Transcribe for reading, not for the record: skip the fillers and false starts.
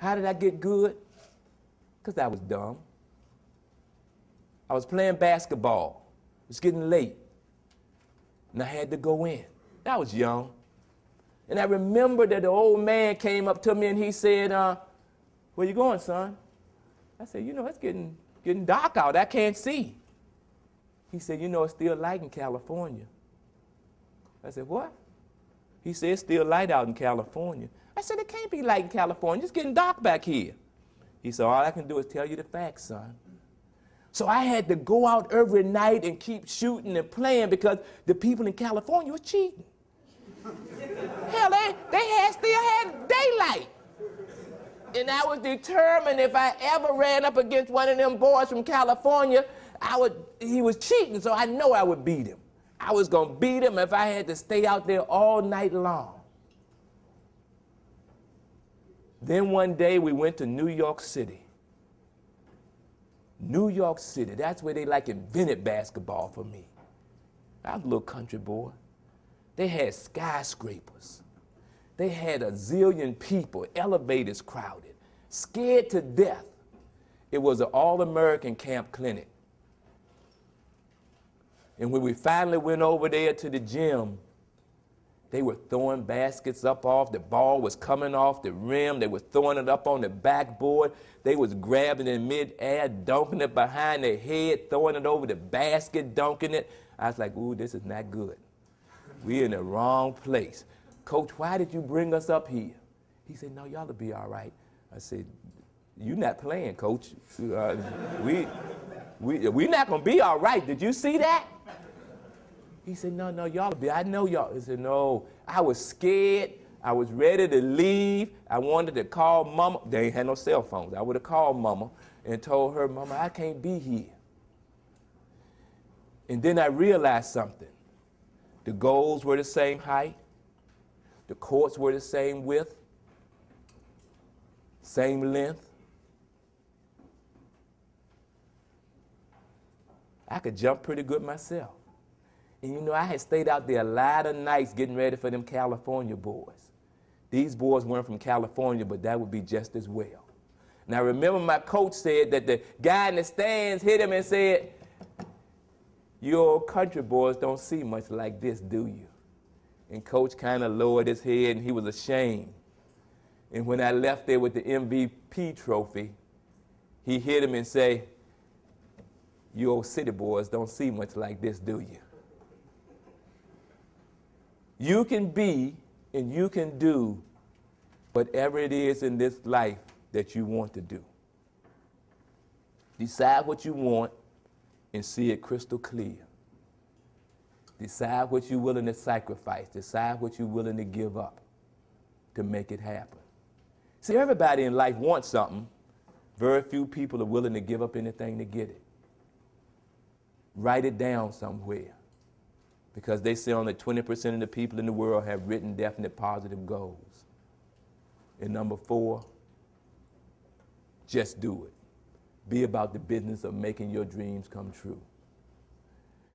How did I get good? Because I was dumb. I was playing basketball. It was getting late. And I had to go in. I was young. And I remember that the old man came up to me and he said, where you going, son? I said, it's getting dark out. I can't see. He said, it's still light in California. I said, what? He said, it's still light out in California. I said, it can't be light in California. It's getting dark back here. He said, all I can do is tell you the facts, son. So I had to go out every night and keep shooting and playing because the people in California were cheating. Hell, they still had daylight. And I was determined if I ever ran up against one of them boys from California, he was cheating, so I know I would beat him. I was going to beat him if I had to stay out there all night long. Then one day we went to New York City. New York City, that's where they invented basketball for me. I was a little country boy. They had skyscrapers. They had a zillion people, elevators crowded, scared to death. It was an all-American camp clinic. And when we finally went over there to the gym, they were throwing baskets up off. The ball was coming off the rim. They were throwing it up on the backboard. They was grabbing it in midair, dunking it behind their head, throwing it over the basket, dunking it. I was like, ooh, this is not good. We're in the wrong place. Coach, why did you bring us up here? He said, no, y'all will be all right. I said, you're not playing, Coach. We're not going to be all right. Did you see that? He said, no, y'all will be. I know y'all. He said, no, I was scared. I was ready to leave. I wanted to call Mama. They ain't had no cell phones. I would have called Mama and told her, Mama, I can't be here. And then I realized something. The goals were the same height. The courts were the same width, same length. I could jump pretty good myself. And I had stayed out there a lot of nights getting ready for them California boys. These boys weren't from California, but that would be just as well. And I remember my coach said that the guy in the stands hit him and said, you old country boys don't see much like this, do you? And Coach kind of lowered his head and he was ashamed. And when I left there with the MVP trophy, he hit him and said, you old city boys don't see much like this, do you? You can be and you can do whatever it is in this life that you want to do. Decide what you want and see it crystal clear. Decide what you're willing to sacrifice. Decide what you're willing to give up to make it happen. See, everybody in life wants something. Very few people are willing to give up anything to get it. Write it down somewhere, because they say only 20% of the people in the world have written definite positive goals. And number 4, just do it. Be about the business of making your dreams come true.